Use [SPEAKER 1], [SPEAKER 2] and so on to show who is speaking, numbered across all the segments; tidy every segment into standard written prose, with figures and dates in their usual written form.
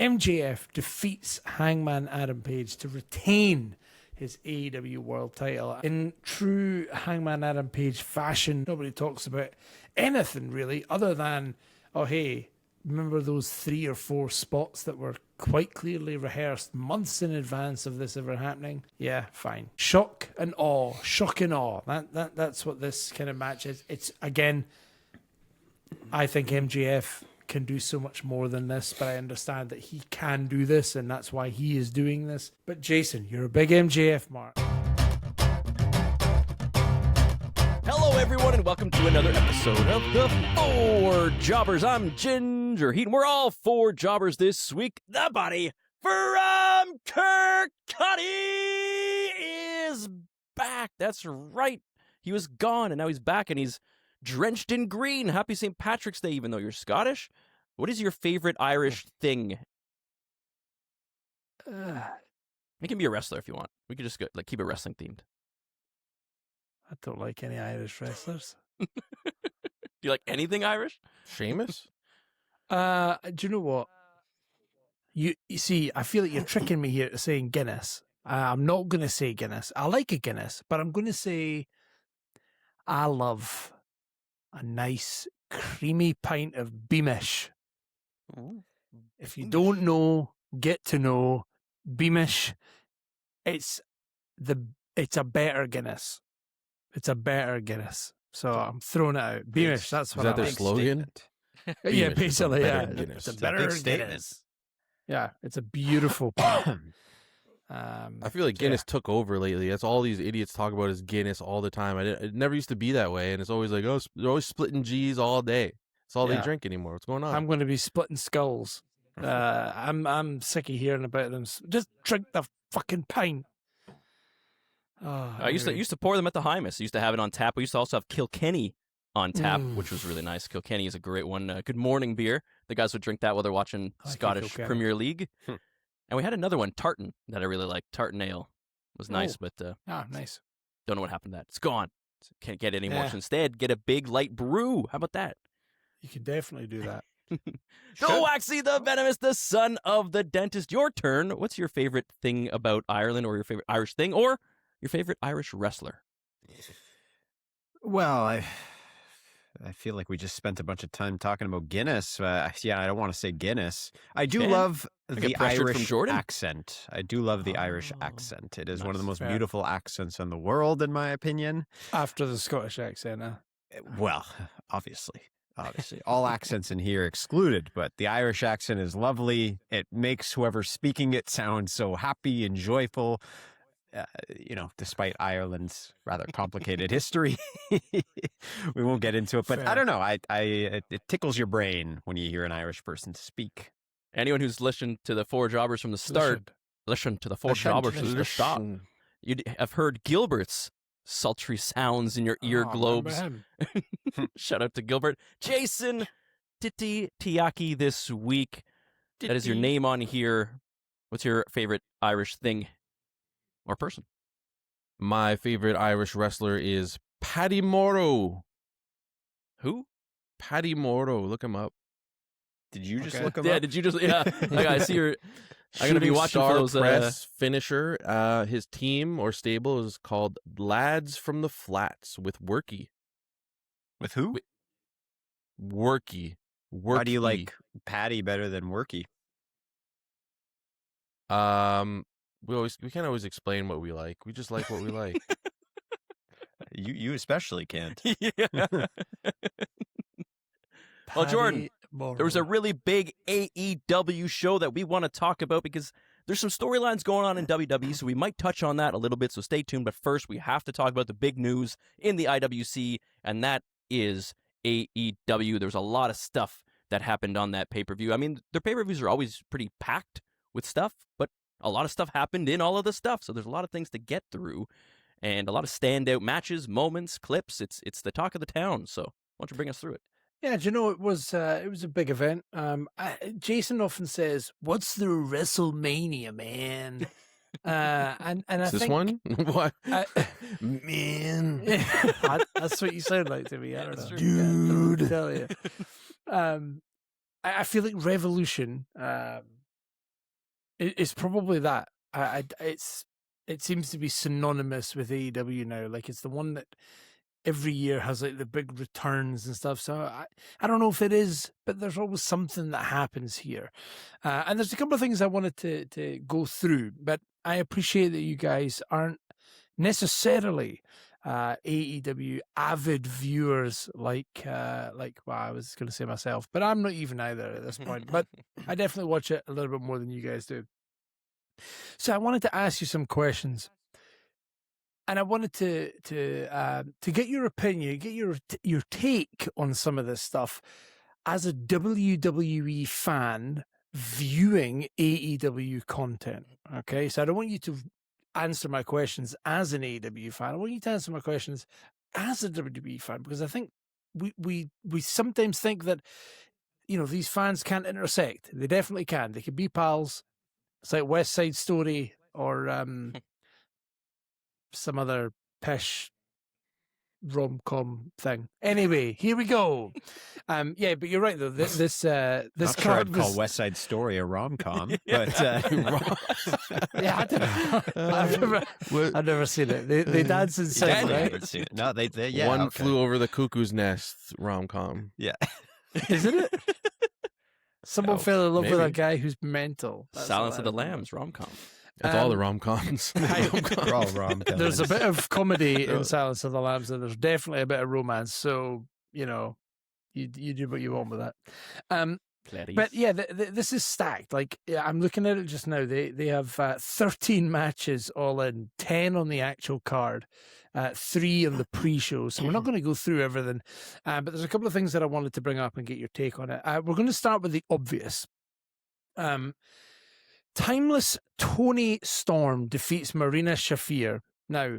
[SPEAKER 1] MJF defeats Hangman Adam Page to retain his AEW World title. In true Hangman Adam Page fashion, nobody talks about anything really other than, oh hey, remember those 3 or 4 spots that were quite clearly rehearsed months in advance of this ever happening? Yeah, fine. Shock and awe. That's what this kind of match is. It's, again, I think MJF can do so much more than this, but I understand that he can do this, and that's why he is doing this. But Jason, you're a big MJF mark.
[SPEAKER 2] Hello, everyone, and welcome to another episode of the Four Jobbers. I'm Ginger Heat, and we're all 4 jobbers this week. The body from Kirk Cody is back. That's right. He was gone, and now he's back, and he's drenched in green. Happy St. Patrick's Day, even though you're Scottish. What is your favorite Irish thing? You can be a wrestler if you want. We could just go, keep it wrestling themed.
[SPEAKER 1] I don't like any Irish wrestlers.
[SPEAKER 2] Do you like anything Irish?
[SPEAKER 3] Sheamus?
[SPEAKER 1] Do you know what? You see, I feel like you're tricking me here to saying Guinness. I'm not going to say Guinness. I like a Guinness, but I'm going to say I love a nice creamy pint of Beamish. If you don't know, get to know. Beamish, it's a better Guinness. It's a better Guinness. So I'm throwing it out. Beamish, that's what
[SPEAKER 3] Is that their
[SPEAKER 1] like.
[SPEAKER 3] slogan?
[SPEAKER 1] Yeah, basically, yeah.
[SPEAKER 3] Guinness.
[SPEAKER 1] It's a better Guinness. Yeah, it's a beautiful pint.
[SPEAKER 3] I feel like Guinness took over lately. That's all these idiots talk about is Guinness all the time. It never used to be that way, and it's always like, oh, they're always splitting G's all day. That's all they drink anymore. What's going on?
[SPEAKER 1] I'm going to be splitting skulls. I'm sick of hearing about them. Just drink the fucking pint. Oh,
[SPEAKER 2] I used to pour them at the Hymus. I used to have it on tap. We used to also have Kilkenny on tap, which was really nice. Kilkenny is a great one. Good morning beer. The guys would drink that while they're watching Scottish Premier League. And we had another one, Tartan, that I really liked. Tartan Ale was nice, but
[SPEAKER 1] nice.
[SPEAKER 2] Don't know what happened to that. It's gone. Can't get it anymore. So instead, get a big light brew. How about that?
[SPEAKER 1] You can definitely do that.
[SPEAKER 2] Go Waxy the Venomous, the son of the dentist. Your turn. What's your favorite thing about Ireland, or your favorite Irish thing, or your favorite Irish wrestler?
[SPEAKER 4] Well, I feel like we just spent a bunch of time talking about Guinness. I don't want to say Guinness. I do love the Irish accent. I do love the Irish accent. It is one of the most beautiful accents in the world, in my opinion.
[SPEAKER 1] After the Scottish accent, huh?
[SPEAKER 4] Well, obviously. All accents in here excluded, but the Irish accent is lovely. It makes whoever's speaking it sound so happy and joyful. Despite Ireland's rather complicated history. We won't get into it, but I don't know. It tickles your brain when you hear an Irish person speak.
[SPEAKER 2] Anyone who's listened to the 4 jobbers from the start, listen to the 4 jobbers from the start. You'd have heard Gilbert's sultry sounds in your ear globes. Shout out to Gilbert. Jason Titi Tiaki this week. That is your name on here. What's your favorite Irish thing or person?
[SPEAKER 3] My favorite Irish wrestler is Paddy Morrow.
[SPEAKER 2] Who?
[SPEAKER 3] Paddy Morrow. Look him up.
[SPEAKER 4] Did you just look him up?
[SPEAKER 2] Yeah, did you just? Yeah. I see your. I'm going to be watching for those
[SPEAKER 3] press finisher. His team or stable is called Lads from the Flats with Worky.
[SPEAKER 4] With who?
[SPEAKER 3] Worky.
[SPEAKER 4] Why do you like Paddy better than Worky?
[SPEAKER 3] We can't always explain what we like. We just like what we like.
[SPEAKER 4] You especially can't.
[SPEAKER 2] Yeah. Well, Jordan, there was a really big AEW show that we want to talk about because there's some storylines going on in WWE, so we might touch on that a little bit, so stay tuned. But first, we have to talk about the big news in the IWC, and that is AEW. There's a lot of stuff that happened on that pay-per-view. I mean, their pay-per-views are always pretty packed with stuff, but a lot of stuff happened in all of the stuff, so there's a lot of things to get through, and a lot of standout matches, moments, clips. It's the talk of the town, so why don't you bring us through it?
[SPEAKER 1] Yeah, do you know, it was a big event. Jason often says, "What's the WrestleMania, man?" And I
[SPEAKER 3] is this
[SPEAKER 1] think
[SPEAKER 3] one? What?
[SPEAKER 1] Man, that's what you sound like to me. I don't know, dude. I tell you, I feel like Revolution It's probably that. It seems to be synonymous with AEW now. Like it's the one that every year has like the big returns and stuff. So I don't know if it is, but there's always something that happens here. And there's a couple of things I wanted to go through, but I appreciate that you guys aren't necessarily AEW avid viewers like well, I was going to say myself, but I'm not even either at this point. But I definitely watch it a little bit more than you guys do. So I wanted to ask you some questions. And I wanted to get your opinion, get your take on some of this stuff as a WWE fan viewing AEW content. Okay, so I don't want you to answer my questions as an AEW fan. I want you to answer my questions as a WWE fan, because I think we sometimes think that these fans can't intersect. They definitely can. They could be pals. It's like West Side Story or some other pish rom-com thing. Anyway, here we go. Yeah, but you're right though. This
[SPEAKER 4] Not sure
[SPEAKER 1] card
[SPEAKER 4] I'd call West Side Story a rom-com, but
[SPEAKER 1] yeah, I've never seen it. They dance and sing,
[SPEAKER 4] I
[SPEAKER 1] right?
[SPEAKER 4] haven't seen it. No, they yeah.
[SPEAKER 3] One
[SPEAKER 4] okay.
[SPEAKER 3] Flew Over the Cuckoo's Nest rom-com.
[SPEAKER 4] Yeah,
[SPEAKER 1] Isn't it? Someone fell in love with
[SPEAKER 3] maybe.
[SPEAKER 1] a guy who's mental. That's
[SPEAKER 2] Silence
[SPEAKER 1] all
[SPEAKER 2] of
[SPEAKER 1] I
[SPEAKER 2] the
[SPEAKER 1] remember.
[SPEAKER 2] Lambs rom-com.
[SPEAKER 3] That's all the rom-coms.
[SPEAKER 4] they're all rom-coms.
[SPEAKER 1] There's a bit of comedy in Silence of the Lambs, and there's definitely a bit of romance. So you do what you want with that. But yeah, this is stacked. Like I'm looking at it just now. They have 13 matches all in, 10 on the actual card, 3 on the pre-show. So we're not going to go through everything, but there's a couple of things that I wanted to bring up and get your take on it. We're going to start with the obvious. Timeless Tony Storm defeats Marina Shafir. Now,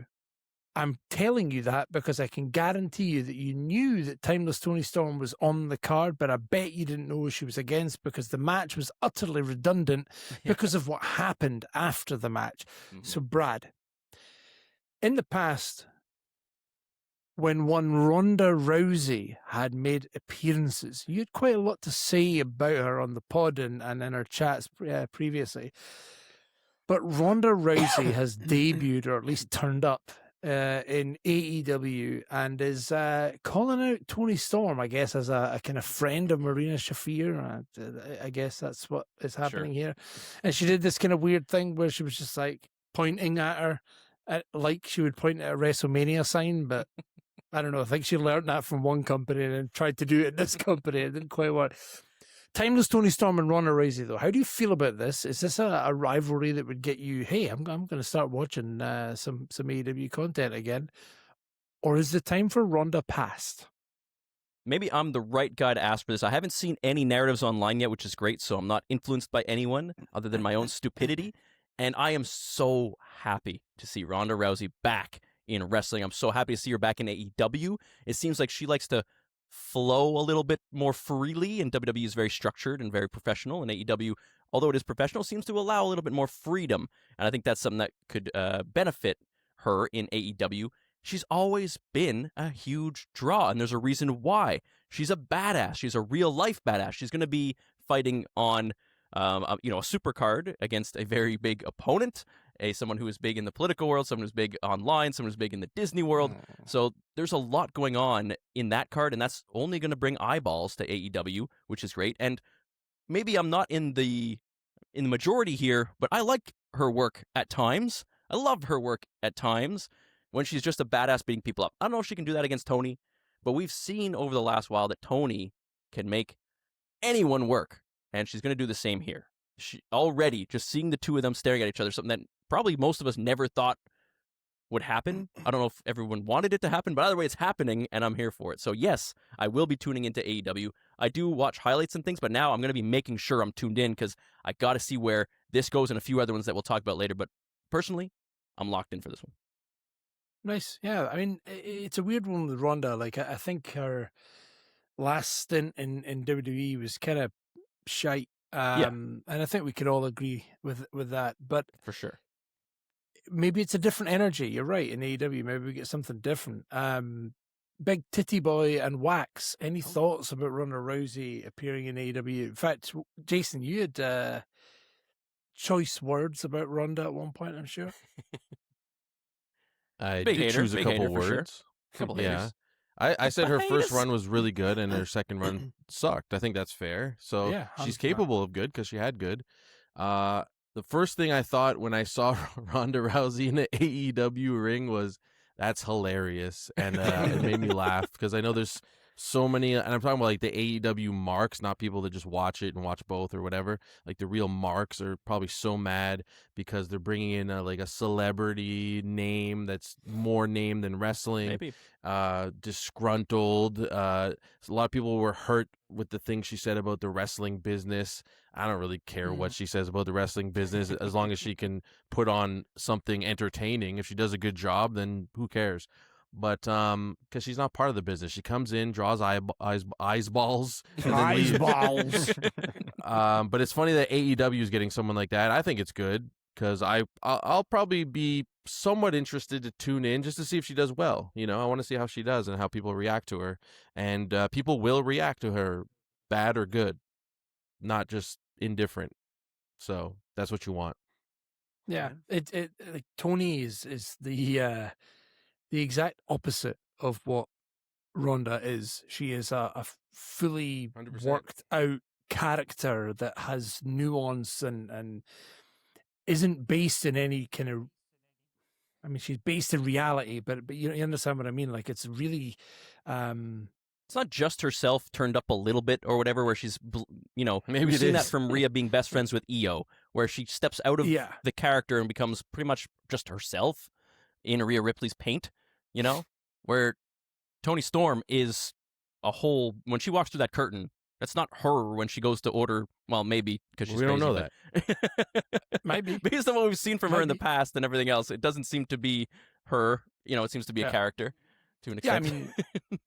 [SPEAKER 1] I'm telling you that because I can guarantee you that you knew that Timeless Tony Storm was on the card, but I bet you didn't know who she was against because the match was utterly redundant because of what happened after the match.
[SPEAKER 2] Mm-hmm.
[SPEAKER 1] So, Brad, in the past, when one Ronda Rousey had made appearances, you had quite a lot to say about her on the pod and in our chats previously. But Ronda Rousey has debuted, or at least turned up, in AEW and is calling out Tony Storm, I guess, as a kind of friend of Marina Shafir. I guess that's what is happening here. And she did this kind of weird thing where she was just like pointing at her like she would point at a WrestleMania sign, but I don't know. I think she learned that from one company and then tried to do it in this company. It didn't quite work. Timeless Tony Storm and Ronda Rousey, though. How do you feel about this? Is this a rivalry that would get you, hey, I'm going to start watching some AEW content again? Or is the time for Ronda past?
[SPEAKER 2] Maybe I'm the right guy to ask for this. I haven't seen any narratives online yet, which is great, so I'm not influenced by anyone other than my own stupidity. And I am so happy to see Ronda Rousey back in wrestling. I'm so happy to see her back in AEW. It seems like she likes to flow a little bit more freely, and WWE is very structured and very professional, and AEW, although it is professional, seems to allow a little bit more freedom, and I think that's something that could benefit her in AEW. She's always been a huge draw, and there's a reason why. She's a badass. She's a real-life badass. She's going to be fighting on a super card against a very big opponent, someone who is big in the political world, someone who's big online, someone who's big in the Disney world. So there's a lot going on in that card, and that's only going to bring eyeballs to AEW, which is great. And maybe I'm not in the majority here, but I like her work at times. I love her work at times when she's just a badass beating people up. I don't know if she can do that against Tony, but we've seen over the last while that Tony can make anyone work, and she's going to do the same here. She already, just seeing the two of them staring at each other, something that probably most of us never thought would happen. I don't know if everyone wanted it to happen, but either way, it's happening, and I'm here for it. So yes, I will be tuning into AEW. I do watch highlights and things, but now I'm going to be making sure I'm tuned in because I got to see where this goes and a few other ones that we'll talk about later. But personally, I'm locked in for this one.
[SPEAKER 1] Nice. Yeah, I mean, it's a weird one with Ronda. Like, I think her last stint in WWE was kind of shite. And I think we could all agree with that. But
[SPEAKER 2] For sure.
[SPEAKER 1] maybe it's a different energy. You're right. In AEW, maybe we get something different. Big Titty Boy and Wax. Any thoughts about Ronda Rousey appearing in AEW? In fact, Jason, you had choice words about Ronda at one point, I'm sure.
[SPEAKER 3] I
[SPEAKER 2] Big
[SPEAKER 3] did
[SPEAKER 2] hater,
[SPEAKER 3] choose a
[SPEAKER 2] big
[SPEAKER 3] couple
[SPEAKER 2] hater for sure.
[SPEAKER 3] words.
[SPEAKER 2] Couple
[SPEAKER 3] Yeah.
[SPEAKER 2] haters.
[SPEAKER 3] I said her first
[SPEAKER 2] Haters.
[SPEAKER 3] run was really good and her second run sucked. I think that's fair. So
[SPEAKER 1] Yeah,
[SPEAKER 3] she's
[SPEAKER 1] 100%.
[SPEAKER 3] capable of good because she had good. The first thing I thought when I saw Ronda Rousey in the AEW ring was, that's hilarious. And it made me laugh because I know there's so many, and I'm talking about like the AEW marks, not people that just watch it and watch both or whatever. Like the real marks are probably so mad because they're bringing in like a celebrity name that's more name than wrestling.
[SPEAKER 2] Maybe.
[SPEAKER 3] Disgruntled. A lot of people were hurt with the things she said about the wrestling business. I don't really care what she says about the wrestling business as long as she can put on something entertaining. If she does a good job, then who cares? But because she's not part of the business, she comes in, draws eyeballs, and then leaves.
[SPEAKER 1] Eyeballs.
[SPEAKER 3] But it's funny that AEW is getting someone like that. I think it's good because I'll probably be somewhat interested to tune in just to see if she does well. You know, I want to see how she does and how people react to her, and people will react to her, bad or good, not just indifferent. So that's what you want.
[SPEAKER 1] Yeah, it like Tony is the exact opposite of what Ronda is. She is a fully
[SPEAKER 3] 100%.
[SPEAKER 1] worked out character that has nuance and isn't based in any kind of. I mean, she's based in reality, but you understand what I mean. Like it's really.
[SPEAKER 2] It's not just herself turned up a little bit or whatever, where she's,
[SPEAKER 3] Maybe
[SPEAKER 2] we've
[SPEAKER 3] it
[SPEAKER 2] seen
[SPEAKER 3] is.
[SPEAKER 2] that from Rhea being best friends with Io, where she steps out of the character and becomes pretty much just herself in Rhea Ripley's paint, where Toni Storm is a whole, when she walks through that curtain, that's not her when she goes to order, well, maybe, because she's
[SPEAKER 3] We don't
[SPEAKER 2] crazy,
[SPEAKER 3] know
[SPEAKER 2] that.
[SPEAKER 1] Might be.
[SPEAKER 2] Based on what we've seen from her in the past and everything else, it doesn't seem to be her, it seems to be a character. To an extent.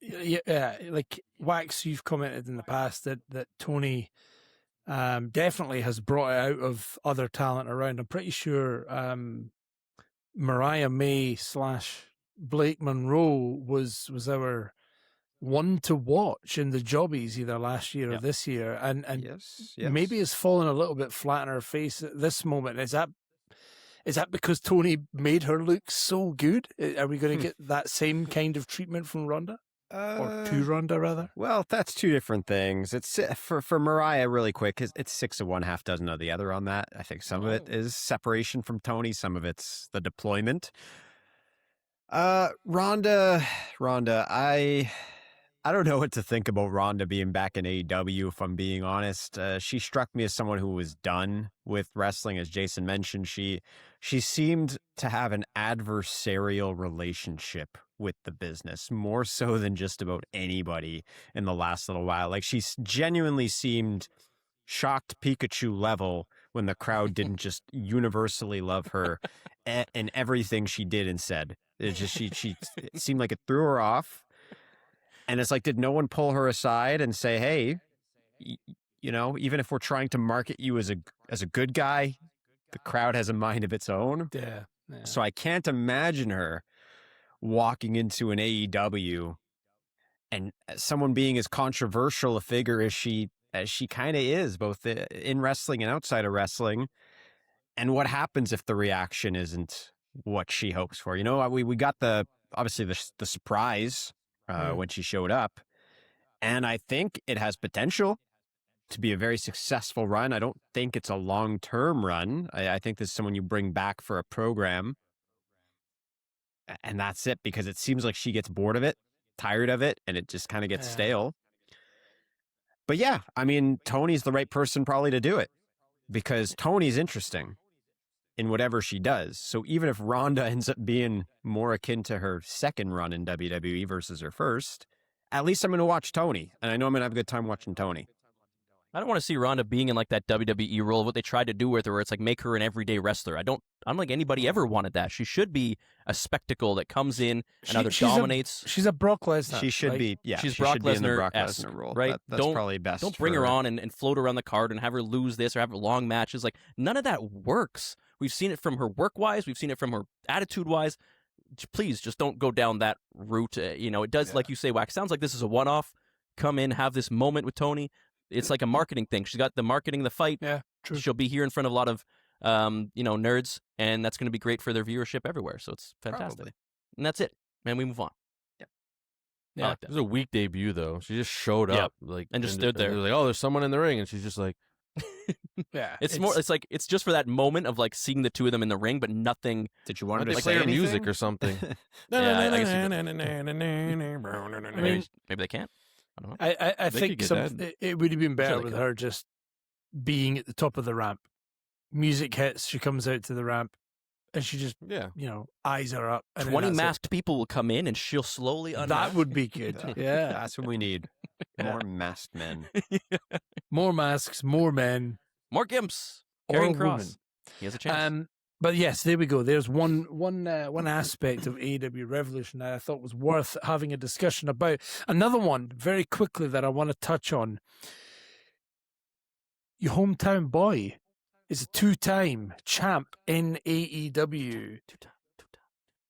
[SPEAKER 1] Yeah, I mean, like Wax, you've commented in the past that Tony definitely has brought it out of other talent around. I'm pretty sure Mariah May / Blake Monroe was our one to watch in the jobbies either last year or this year, and
[SPEAKER 4] yes.
[SPEAKER 1] maybe has fallen a little bit flat on her face at this moment. Is that because Tony made her look so good? Are we going to get that same kind of treatment from Ronda? Or to Ronda, rather?
[SPEAKER 4] Well, that's two different things. It's for Mariah, really quick, it's 6 of one, half dozen of the other on that. I think some of it is separation from Tony. Some of it's the deployment. Ronda, I don't know what to think about Ronda being back in AEW, if I'm being honest. She struck me as someone who was done with wrestling. As Jason mentioned, she seemed to have an adversarial relationship with the business, more so than just about anybody in the last little while. Like, she genuinely seemed shocked Pikachu level when the crowd didn't just universally love her and everything she did and said. It just it seemed like it threw her off. And it's like, did no one pull her aside and say, hey, even if we're trying to market you as a good guy, the crowd has a mind of its own.
[SPEAKER 1] Yeah.
[SPEAKER 4] So I can't imagine her walking into an AEW and someone being as controversial a figure as she kind of is, both in wrestling and outside of wrestling. And what happens if the reaction isn't what she hopes for? We got obviously the surprise when she showed up. And I think it has potential to be a very successful run. I don't think it's a long-term run. I think this is someone you bring back for a program. And that's it, because it seems like she gets bored of it, tired of it, and it just kind of gets stale. But yeah, I mean, Tony's the right person probably to do it, because Tony's interesting in whatever she does. So even if Ronda ends up being more akin to her second run in WWE versus her first, at least I'm going to watch Tony. And I know I'm going to have a good time watching Tony.
[SPEAKER 2] I don't want to see Ronda being in like that WWE role of what they tried to do with her, where it's like make her an everyday wrestler. I don't think anybody ever wanted that. She should be a spectacle that comes in and either dominates.
[SPEAKER 1] She's a Brock Lesnar.
[SPEAKER 4] She should be, yeah.
[SPEAKER 2] She's
[SPEAKER 4] she
[SPEAKER 2] Brock
[SPEAKER 4] should be in the Brock
[SPEAKER 2] Lesnar-esque,
[SPEAKER 4] Lesnar role.
[SPEAKER 2] right?
[SPEAKER 4] That's probably best.
[SPEAKER 2] Don't bring her on and float around the card and have her lose this or have long matches. Like, none of that works. We've seen it from her work-wise. We've seen it from her attitude-wise. Please, just don't go down that route. It does, like you say, Wax, sounds like this is a one-off. Come in, have this moment with Tony. It's like a marketing thing. She's got the marketing, the fight.
[SPEAKER 1] Yeah, true.
[SPEAKER 2] She'll be here in front of a lot of nerds, and that's going to be great for their viewership everywhere. So it's fantastic.
[SPEAKER 4] Probably.
[SPEAKER 2] And that's it. And we move on.
[SPEAKER 1] Yeah.
[SPEAKER 2] I like
[SPEAKER 3] It
[SPEAKER 2] that.
[SPEAKER 3] was a weak debut though. She just showed
[SPEAKER 2] Yep.
[SPEAKER 3] up
[SPEAKER 2] And just stood there.
[SPEAKER 3] They're like, oh, there's someone in the ring, and she's just like,
[SPEAKER 1] Yeah,
[SPEAKER 2] It's just for that moment of like seeing the two of them in the ring, but nothing.
[SPEAKER 4] Did you want her
[SPEAKER 3] they
[SPEAKER 4] to
[SPEAKER 3] play
[SPEAKER 4] say
[SPEAKER 3] her music
[SPEAKER 4] anything?
[SPEAKER 3] or something.
[SPEAKER 2] Yeah, I guess maybe they can't. I don't know.
[SPEAKER 1] I
[SPEAKER 3] They
[SPEAKER 1] think
[SPEAKER 3] could get dead.
[SPEAKER 1] it would have been better
[SPEAKER 2] they
[SPEAKER 1] with
[SPEAKER 2] could.
[SPEAKER 1] her just being at the top of the ramp. Music hits, she comes out to the ramp, and she just,
[SPEAKER 3] Yeah.
[SPEAKER 1] eyes her up. And then
[SPEAKER 2] 20
[SPEAKER 1] that's it.
[SPEAKER 2] masked people will come in, and she'll slowly unmask.
[SPEAKER 1] That would be good. Yeah,
[SPEAKER 4] That's what we need. More masked men.
[SPEAKER 1] more masks, more men,
[SPEAKER 2] More Gimps.
[SPEAKER 1] or
[SPEAKER 2] Carrying
[SPEAKER 1] women.
[SPEAKER 2] Cross. He has a chance.
[SPEAKER 1] But yes, there we go. There's one aspect of AEW Revolution that I thought was worth having a discussion about. Another one, very quickly, that I want to touch on. Your hometown boy is a 2-time champ in AEW.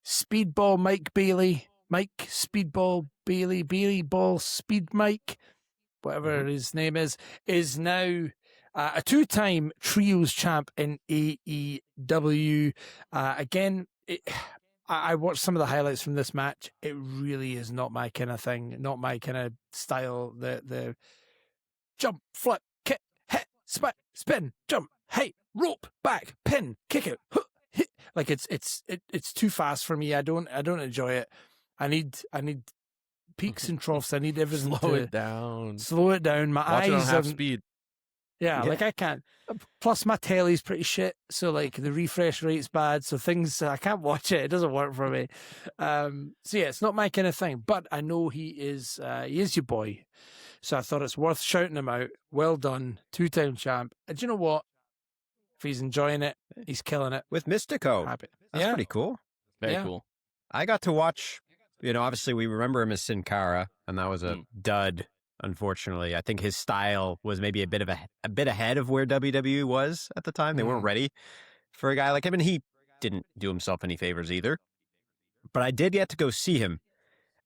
[SPEAKER 1] Speedball Mike Bailey, Speedball Bailey Ball Speed Mike, whatever his name is now a 2-time trios champ in AEW. Again, I watched some of the highlights from this match. It really is not my kind of thing, not my kind of style. The jump, flip, kick, hit, spin, jump, hey, rope, back, pin, kick it, hit. Like it's too fast for me. I don't enjoy it. I need peaks and troughs. I need everything
[SPEAKER 3] Slow
[SPEAKER 1] to
[SPEAKER 3] it down.
[SPEAKER 1] slow it down. My
[SPEAKER 3] Watch it on
[SPEAKER 1] eyes
[SPEAKER 3] half
[SPEAKER 1] are
[SPEAKER 3] speed.
[SPEAKER 1] yeah, like I can't. Plus, my telly's pretty shit, so like the refresh rate's bad. So things I can't watch it. It doesn't work for me. So yeah, it's not my kind of thing. But I know he is your boy, so I thought it's worth shouting him out. Well done, 2-time champ. And do you know what? If he's enjoying it, he's killing it.
[SPEAKER 4] With Mystico.
[SPEAKER 1] Happy.
[SPEAKER 4] That's pretty cool.
[SPEAKER 2] Very
[SPEAKER 1] yeah.
[SPEAKER 2] cool.
[SPEAKER 4] I got to watch, obviously we remember him as Sin Cara, and that was a dud, unfortunately. I think his style was maybe a bit ahead of where WWE was at the time. They weren't ready for a guy like him, and he didn't do himself any favors either. But I did get to go see him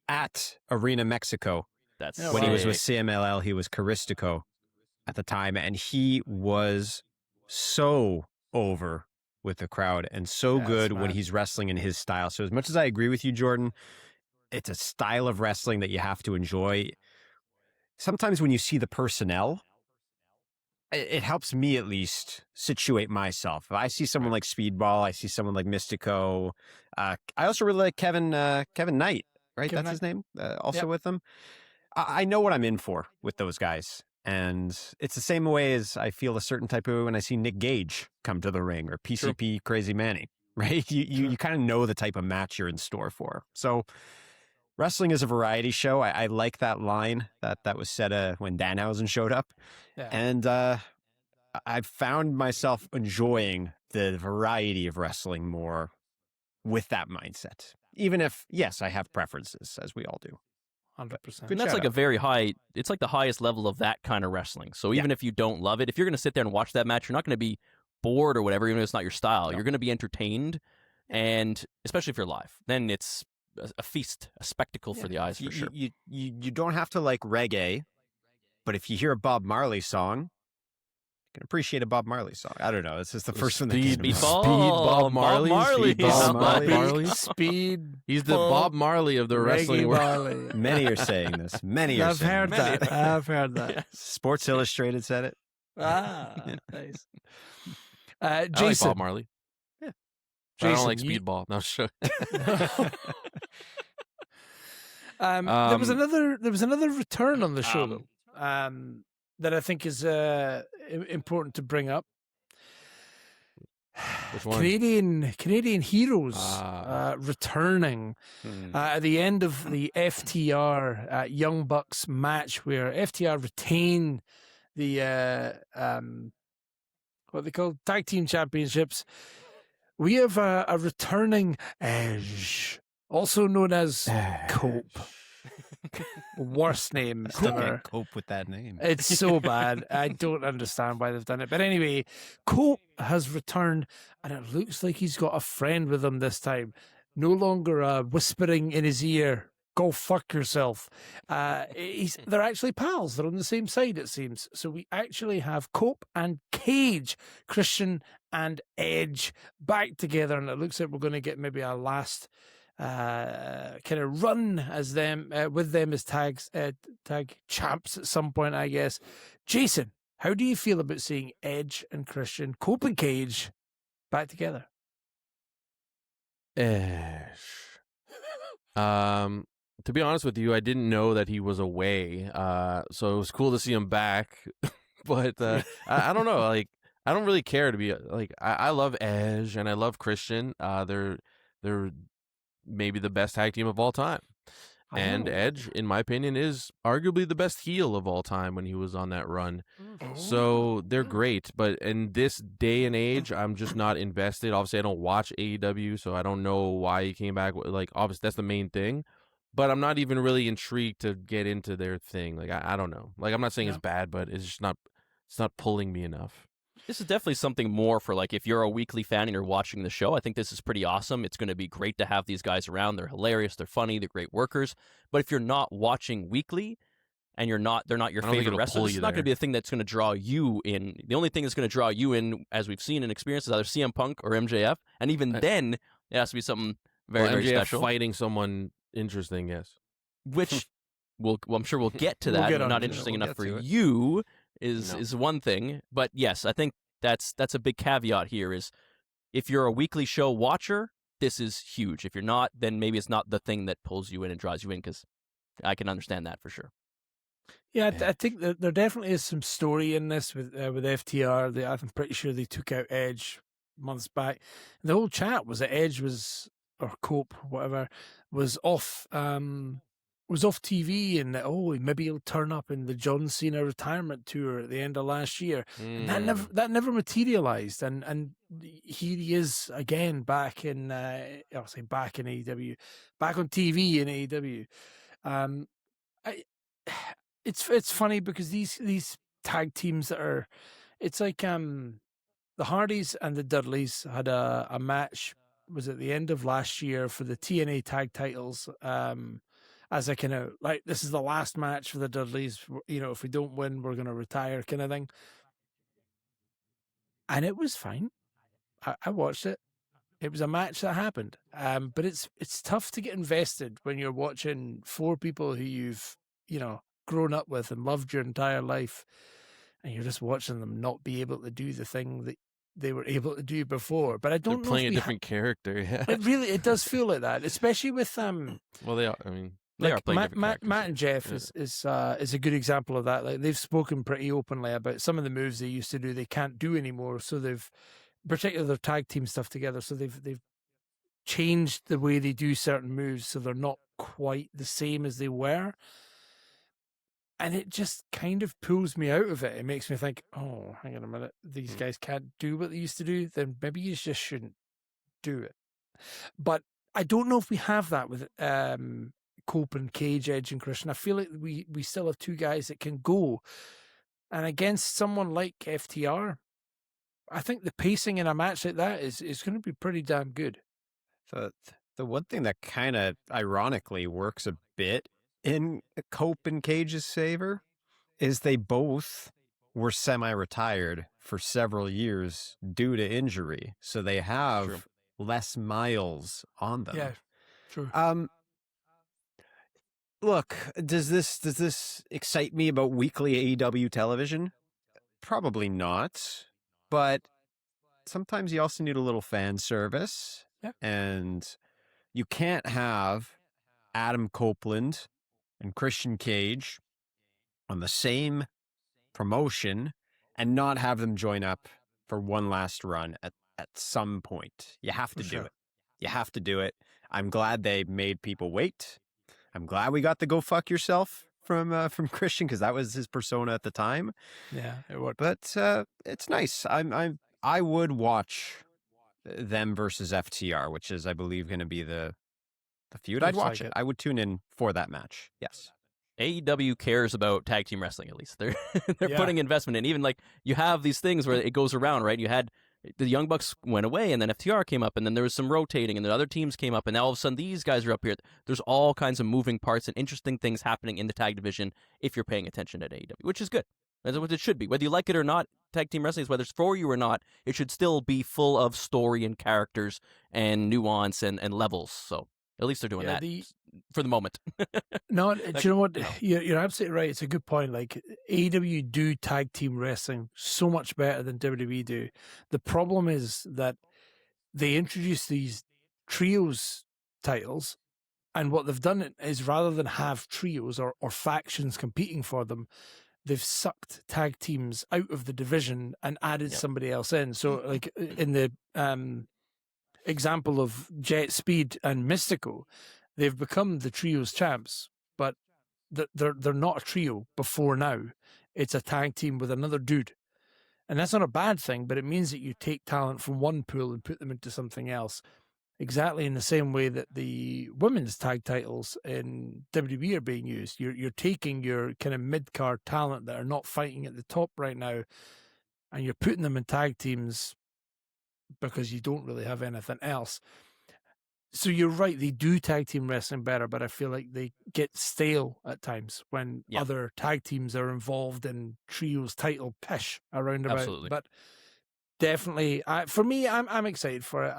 [SPEAKER 4] at Arena Mexico.
[SPEAKER 2] That's
[SPEAKER 1] Oh,
[SPEAKER 4] When he was with
[SPEAKER 2] sick.
[SPEAKER 4] CMLL, he was Caristico at the time, and he was so over with the crowd and so
[SPEAKER 1] Yeah,
[SPEAKER 4] good
[SPEAKER 1] that's
[SPEAKER 4] when
[SPEAKER 1] mad.
[SPEAKER 4] he's wrestling in his style. So as much as I agree with you, Jordan, it's a style of wrestling that you have to enjoy. Sometimes when you see the personnel, it helps me at least situate myself. If I see someone like Speedball, I see someone like Mystico. I also really like Kevin Knight, right?
[SPEAKER 1] Kevin
[SPEAKER 4] That's his name. Also
[SPEAKER 1] Yep.
[SPEAKER 4] with them. I know what I'm in for with those guys. And it's the same way as I feel a certain type of way when I see Nick Gage come to the ring or PCP Crazy Manny, right? You kind of know the type of match you're in store for. So wrestling is a variety show. I like that line that was said when Danhausen showed up.
[SPEAKER 1] Yeah.
[SPEAKER 4] And I've found myself enjoying the variety of wrestling more with that mindset. Even if, yes, I have preferences, as we all do.
[SPEAKER 1] 100%.
[SPEAKER 2] And that's like a very high, it's like the highest level of that kind of wrestling. So even if you don't love it, if you're going to sit there and watch that match, you're not going to be bored or whatever, even if it's not your style.
[SPEAKER 4] No.
[SPEAKER 2] You're going to be entertained, and especially if you're live, then it's a feast, a spectacle for the eyes, for sure.
[SPEAKER 4] You don't have to like reggae, but if you hear a Bob Marley song, you can appreciate a Bob Marley song. I don't know. This is the first one that came to mind.
[SPEAKER 2] Speedball.
[SPEAKER 3] Bob Marley.
[SPEAKER 2] Bob Marley.
[SPEAKER 3] Speed Bob Marley.
[SPEAKER 1] Speed.
[SPEAKER 3] He's the Bob Marley of the wrestling
[SPEAKER 1] Reggae
[SPEAKER 3] world.
[SPEAKER 1] Marley.
[SPEAKER 4] Many are saying this. Many are
[SPEAKER 1] I've
[SPEAKER 4] saying
[SPEAKER 1] heard
[SPEAKER 4] this.
[SPEAKER 1] that. I've heard that.
[SPEAKER 2] Yes.
[SPEAKER 4] Sports Illustrated said it.
[SPEAKER 1] Ah, nice.
[SPEAKER 3] I like
[SPEAKER 1] Jason.
[SPEAKER 3] Bob Marley.
[SPEAKER 4] Yeah.
[SPEAKER 3] But I don't
[SPEAKER 1] Jason,
[SPEAKER 3] like
[SPEAKER 1] you-
[SPEAKER 3] Speedball. No, sure.
[SPEAKER 1] There was another return on the show though, that I think is important to bring up.
[SPEAKER 3] Which one?
[SPEAKER 1] Canadian heroes
[SPEAKER 3] Ah.
[SPEAKER 1] returning at the end of the FTR Young Bucks match, where FTR retain the what they call tag team championships. We have a returning Edge, also known as Cope. Worst name
[SPEAKER 4] Still
[SPEAKER 1] ever.
[SPEAKER 4] can't cope with that name.
[SPEAKER 1] It's so bad. I don't understand why they've done it. But anyway, Cope has returned, and it looks like he's got a friend with him this time. No longer whispering in his ear, Go fuck yourself. They're actually pals. They're on the same side, it seems. So we actually have Cope and Cage, Christian and Edge back together, and it looks like we're going to get maybe a last kind of run as them with them as tag champs at some point, I guess. Jason, how do you feel about seeing Edge and Christian, Cope and Cage back together?
[SPEAKER 3] Edge. To be honest with you, I didn't know that he was away. So it was cool to see him back. But I don't know. Like, I don't really care to be like. I love Edge and I love Christian. They're maybe the best tag team of all time. And Edge, in my opinion, is arguably the best heel of all time when he was on that run. So they're great. But in this day and age, I'm just not invested. Obviously, I don't watch AEW, so I don't know why he came back. Like, obviously, that's the main thing. But I'm not even really intrigued to get into their thing. Like, I don't know. Like, I'm not saying it's bad, but it's just not pulling me enough.
[SPEAKER 2] This is definitely something more for, like, if you're a weekly fan and you're watching the show, I think this is pretty awesome. It's going to be great to have these guys around. They're hilarious. They're funny. They're great workers. But if you're not watching weekly and they're not your favorite wrestlers, it's not going to be a thing that's going to draw you in. The only thing that's going to draw you in, as we've seen and experienced, is either CM Punk or MJF. And even then, it has to be something very, very
[SPEAKER 3] MJF
[SPEAKER 2] special.
[SPEAKER 3] Fighting someone interesting, yes.
[SPEAKER 2] Which, I'm sure we'll get to that. Not interesting enough for you is one thing. But yes, I think that's a big caveat here is if you're a weekly show watcher, this is huge. If you're not, then maybe it's not the thing that pulls you in and draws you in, because I can understand that for sure.
[SPEAKER 1] Yeah, I think that there definitely is some story in this with FTR. I'm pretty sure they took out Edge months back. The whole chat was that Edge or Cope, whatever, was off TV, and maybe he'll turn up in the John Cena retirement tour at the end of last year. And that never materialized, and he is again back in I'll say back in AEW, back on TV in AEW. It's funny because these tag teams that are, it's like the Hardys and the Dudleys had a match, was at the end of last year for the TNA tag titles, as a kind of like, this is the last match for the Dudleys, if we don't win, we're going to retire kind of thing. And it was fine. I watched it. It was a match that happened. But it's tough to get invested when you're watching four people who you've, grown up with and loved your entire life, and you're just watching them not be able to do the thing that they were able to do before. But I don't know.
[SPEAKER 3] They're playing a different character. Yeah.
[SPEAKER 1] It does feel like that, especially with
[SPEAKER 3] Well, they are. I mean,
[SPEAKER 2] they are playing
[SPEAKER 1] Matt and Jeff is a good example of that. Like, they've spoken pretty openly about some of the moves they used to do they can't do anymore. So they've, particularly their tag team stuff together, so they've changed the way they do certain moves so they're not quite the same as they were. And it just kind of pulls me out of it. It makes me think, oh, hang on a minute, these guys can't do what they used to do, then maybe you just shouldn't do it. But I don't know if we have that with Cope and Cage, Edge and Christian. I feel like we still have two guys that can go. And against someone like FTR, I think the pacing in a match like that is going to be pretty damn good.
[SPEAKER 4] The one thing that kind of ironically works a bit in Cope and Cage's favor is they both were semi-retired for several years due to injury. So they have less miles on them.
[SPEAKER 1] Yeah, true.
[SPEAKER 4] Look, does this excite me about weekly AEW television? Probably not. But sometimes you also need a little fan service.
[SPEAKER 1] Yeah.
[SPEAKER 4] And you can't have Adam Copeland and Christian Cage on the same promotion and not have them join up for one last run at some point. You have to do it. You have to do it. I'm glad they made people wait. I'm glad we got the go fuck yourself from Christian, because that was his persona at the time.
[SPEAKER 1] Yeah, it would.
[SPEAKER 4] But it's nice. I would watch them versus FTR, which is, I believe, going to be the feud. I'd watch it. I would tune in for that match. Yes.
[SPEAKER 2] AEW cares about tag team wrestling, at least. They're putting investment in. Even like you have these things where it goes around, right? You had the Young Bucks went away, and then FTR came up, and then there was some rotating, and the other teams came up, and now all of a sudden these guys are up here. There's all kinds of moving parts and interesting things happening in the tag division if you're paying attention at AEW, which is good. That's what it should be. Whether you like it or not, tag team wrestling is whether it's for you or not, it should still be full of story and characters and nuance and levels. So at least they're doing that for the moment.
[SPEAKER 1] No, do you know what? You're absolutely right. It's a good point. Like, AEW do tag team wrestling so much better than WWE do. The problem is that they introduce these trios titles, and what they've done is rather than have trios or factions competing for them, they've sucked tag teams out of the division and added somebody else in. So, like in the example of Jet Speed and Mystico, they've become the trios champs, but they're not a trio before now. It's a tag team with another dude. And that's not a bad thing, but it means that you take talent from one pool and put them into something else. Exactly in the same way that the women's tag titles in WWE are being used. You're taking your kind of mid-card talent that are not fighting at the top right now, and you're putting them in tag teams because you don't really have anything else. So you're right, they do tag team wrestling better, but I feel like they get stale at times when other tag teams are involved in trios title pish around about.
[SPEAKER 2] Absolutely.
[SPEAKER 1] But definitely, for me, I'm excited for it.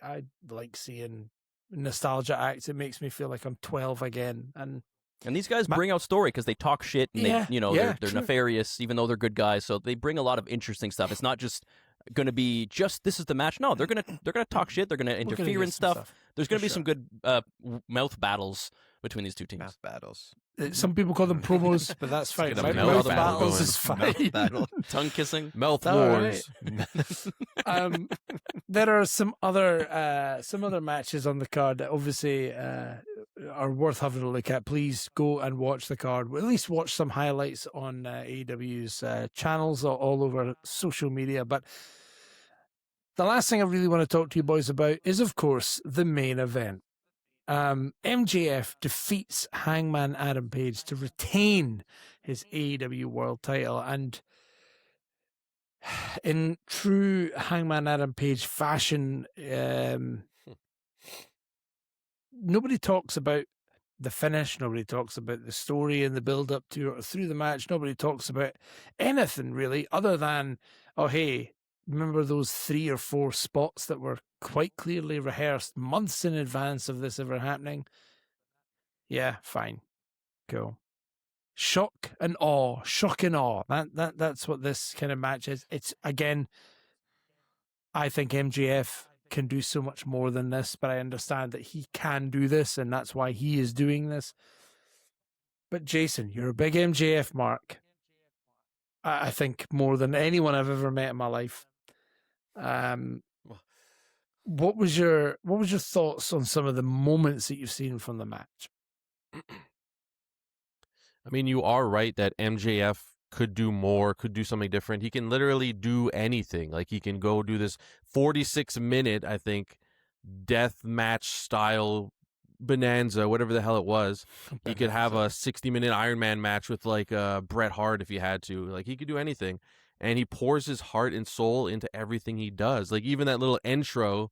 [SPEAKER 1] I like seeing nostalgia acts. It makes me feel like I'm 12 again. And
[SPEAKER 2] these guys bring out story because they talk shit and they're nefarious, even though they're good guys. So they bring a lot of interesting stuff. It's not just going to be this is the match. No, they're gonna talk shit. They're gonna interfere in stuff. There's gonna be some good mouth battles between these two teams.
[SPEAKER 4] Mouth battles.
[SPEAKER 1] Some people call them promos, but that's fine.
[SPEAKER 3] Get a
[SPEAKER 1] Mouth
[SPEAKER 3] mouth battle
[SPEAKER 1] battles
[SPEAKER 3] going.
[SPEAKER 1] is fine.
[SPEAKER 4] Battle.
[SPEAKER 2] Tongue kissing.
[SPEAKER 3] Mouth
[SPEAKER 1] All
[SPEAKER 3] wars.
[SPEAKER 1] There are some other matches on the card that obviously are worth having a look at. Please go and watch the card. At least watch some highlights on AEW's channels all over social media. But the last thing I really want to talk to you boys about is, of course, the main event. MJF defeats Hangman Adam Page to retain his AEW World Title, and in true Hangman Adam Page fashion, nobody talks about the finish. Nobody talks about the story and the build up to or through the match. Nobody talks about anything really other than, oh, hey, remember those 3 or 4 spots that were quite clearly rehearsed months in advance of this ever happening? Yeah, fine. Cool. Shock and awe. That's what this kind of match is. It's, again, I think MJF can do so much more than this, but I understand that he can do this, and that's why he is doing this. But Jason, you're a big MJF mark. I think more than anyone I've ever met in my life. What was your thoughts on some of the moments that you've seen from the match?
[SPEAKER 3] I mean, you are right that MJF could do more, could do something different. He can literally do anything. Like, he can go do this 46-minute, I think, death match style bonanza, whatever the hell it was. He could have a 60-minute Iron Man match with, like, Bret Hart if he had to. Like, he could do anything. And he pours his heart and soul into everything he does. Like, even that little intro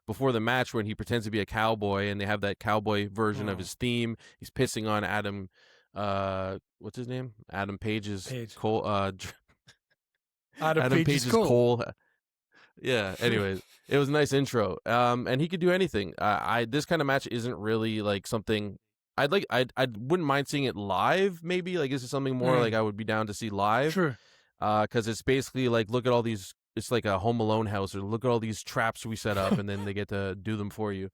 [SPEAKER 3] before the match when he pretends to be a cowboy and they have that cowboy version of his theme. He's pissing on Adam, what's his name? Adam Page's Cole. Adam Page's Cole. Yeah, anyways, it was a nice intro. And he could do anything. This kind of match isn't really like something I wouldn't mind seeing it live, maybe. Like, this is something more like I would be down to see live.
[SPEAKER 1] Sure.
[SPEAKER 3] Because it's basically like, look at all these, it's like a Home Alone house, or look at all these traps we set up, and then they get to do them for you.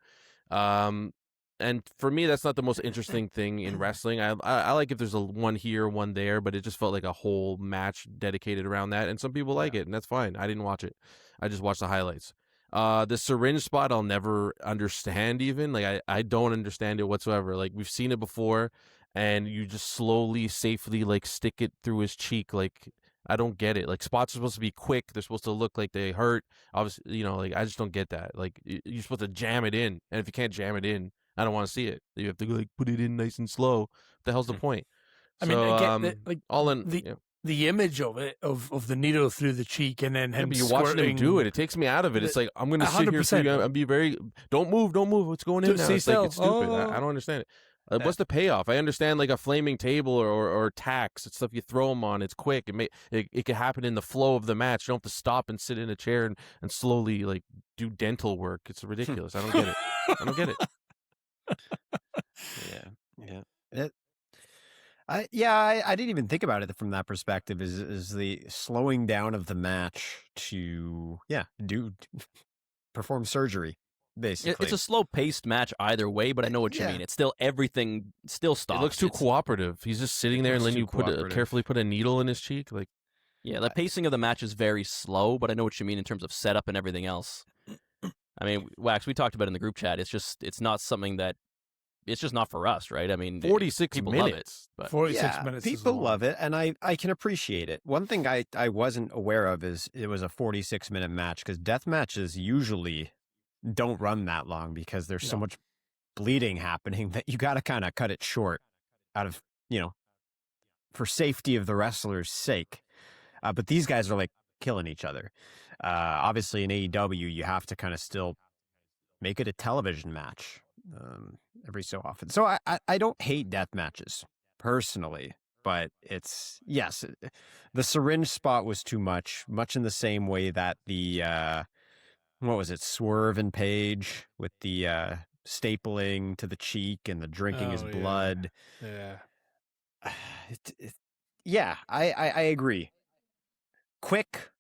[SPEAKER 3] And for me, that's not the most interesting thing in wrestling. I like if there's one here, one there, but it just felt like a whole match dedicated around that. And some people like it, and that's fine. I didn't watch it. I just watched the highlights. The syringe spot, I'll never understand even. Like, I don't understand it whatsoever. Like, we've seen it before, and you just slowly, safely, like, stick it through his cheek. Like, I don't get it. Like, spots are supposed to be quick. They're supposed to look like they hurt. Obviously, like, I just don't get that. Like, you're supposed to jam it in. And if you can't jam it in, I don't want to see it. You have to, like, put it in nice and slow. What the hell's the point?
[SPEAKER 1] I mean,
[SPEAKER 3] So,
[SPEAKER 1] I get that, like,
[SPEAKER 3] all in.
[SPEAKER 1] the image of it, of the needle through the cheek and then him
[SPEAKER 3] but you're watching him do it. It takes me out of it. It's like, I'm going to sit here for you and be very, don't move. What's going in now? It's like, it's stupid. I don't understand it. What's the payoff? I understand like a flaming table or tacks. It's stuff you throw them on. It's quick. It can happen in the flow of the match. You don't have to stop and sit in a chair and slowly like do dental work. It's ridiculous. I don't get it. I don't get it.
[SPEAKER 4] Yeah. I didn't even think about it from that perspective. Is the slowing down of the match to perform surgery, basically.
[SPEAKER 2] It's a slow-paced match either way, but I know what you mean. It's still everything still stops.
[SPEAKER 3] It looks too cooperative. He's just sitting there and then you carefully put a needle in his cheek, like.
[SPEAKER 2] Yeah, the pacing of the match is very slow, but I know what you mean in terms of setup and everything else. I mean, Wax, we talked about it in the group chat. It's not something that. It's just not for us, right? I mean,
[SPEAKER 3] 46
[SPEAKER 2] people
[SPEAKER 3] minutes.
[SPEAKER 2] Love it, but
[SPEAKER 1] 46 minutes.
[SPEAKER 4] People love it, and I can appreciate it. One thing I wasn't aware of is it was a 46-minute match, because death matches usually don't run that long because there's so much bleeding happening that you got to kind of cut it short out of, for safety of the wrestler's sake. But these guys are like killing each other. Obviously in AEW, you have to kind of still make it a television match. Every so often. So I don't hate death matches personally, but the syringe spot was too much in the same way that the, what was it? Swerve and Page with the, stapling to the cheek and the drinking his blood.
[SPEAKER 1] Yeah.
[SPEAKER 4] I agree. Quick,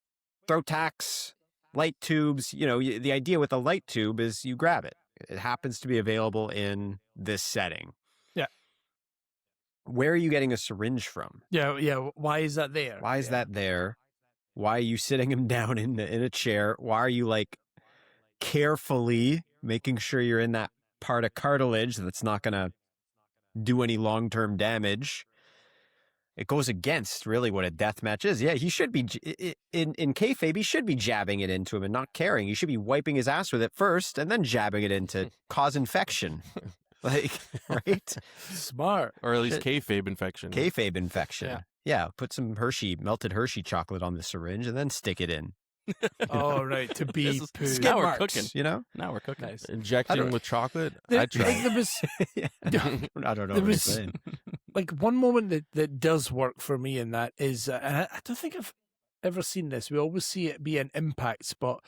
[SPEAKER 4] throw tacks, light tubes. The idea with a light tube is you grab it. It happens to be available in this setting.
[SPEAKER 1] Yeah.
[SPEAKER 4] Where are you getting a syringe from?
[SPEAKER 1] Yeah. Why is that there?
[SPEAKER 4] Why is that there? Why are you sitting him down in a chair? Why are you like carefully making sure you're in that part of cartilage that's not going to do any long-term damage? It goes against really what a death match is. Yeah, he should be in kayfabe. He should be jabbing it into him and not caring. He should be wiping his ass with it first and then jabbing it in to cause infection. Like, right?
[SPEAKER 1] Smart,
[SPEAKER 3] or at least kayfabe infection.
[SPEAKER 4] Kayfabe infection. Yeah. Put some melted Hershey chocolate on the syringe and then stick it in.
[SPEAKER 1] Oh, right. To be poo.
[SPEAKER 2] Now we're cooking.
[SPEAKER 3] Now we're cooking.
[SPEAKER 1] Nice.
[SPEAKER 3] Injecting with chocolate.
[SPEAKER 1] I
[SPEAKER 3] tried.
[SPEAKER 1] there was,
[SPEAKER 4] I don't know what I'm saying.
[SPEAKER 1] Like one moment that does work for me in that is, and I don't think I've ever seen this. We always see it be an impact spot.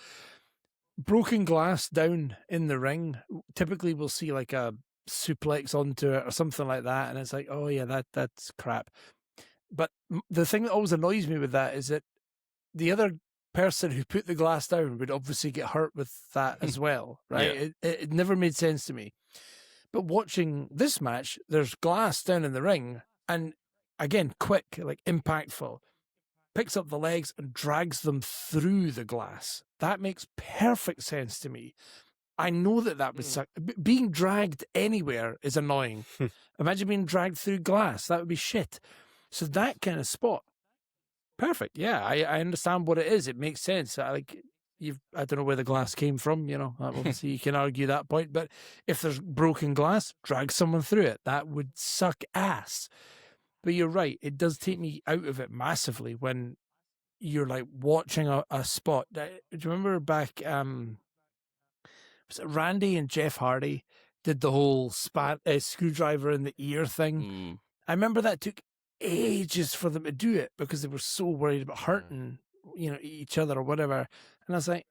[SPEAKER 1] Broken glass down in the ring. Typically, we'll see like a suplex onto it or something like that, and it's like, oh yeah, that's crap. But the thing that always annoys me with that is that the other person who put the glass down would obviously get hurt with that as well, right?
[SPEAKER 3] Yeah.
[SPEAKER 1] It never made sense to me. But watching this match, there's glass down in the ring, and again, quick, like impactful, picks up the legs and drags them through the glass. That makes perfect sense to me. I know that would suck. Being dragged anywhere is annoying. Imagine being dragged through glass. That would be shit. So that kind of spot, perfect. Yeah, I understand what it is. It makes sense. I don't know where the glass came from, obviously you can argue that point, but if there's broken glass, drag someone through it. That would suck ass. But you're right. It does take me out of it massively when you're like watching a spot. Do you remember back, was it Randy and Jeff Hardy did the whole screwdriver in the ear thing? I remember that took ages for them to do it because they were so worried about hurting each other or whatever. And I was like,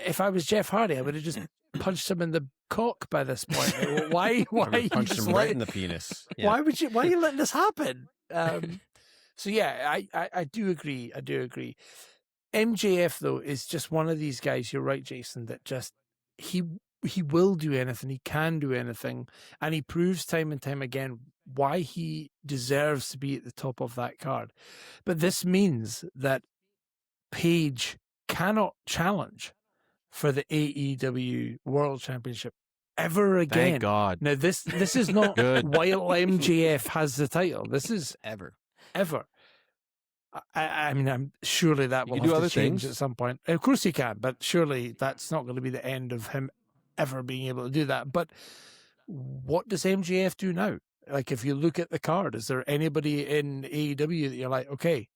[SPEAKER 1] if I was Jeff Hardy, I would have just punched him in the cock by this point. Why
[SPEAKER 4] punched him right in the penis? Yeah.
[SPEAKER 1] Why are you letting this happen? So yeah, I do agree. I do agree. MJF though is just one of these guys. You're right, Jason. That just he will do anything. He can do anything, and he proves time and time again why he deserves to be at the top of that card. But this means that Page cannot challenge for the AEW World Championship ever again.
[SPEAKER 3] Thank God.
[SPEAKER 1] Now this is not while MJF has the title. This is
[SPEAKER 4] ever.
[SPEAKER 1] I mean, I'm surely that will have to change at some point. Of course he can, but surely that's not going to be the end of him ever being able to do that. But what does MJF do now? Like, if you look at the card, is there anybody in AEW that you're like, okay,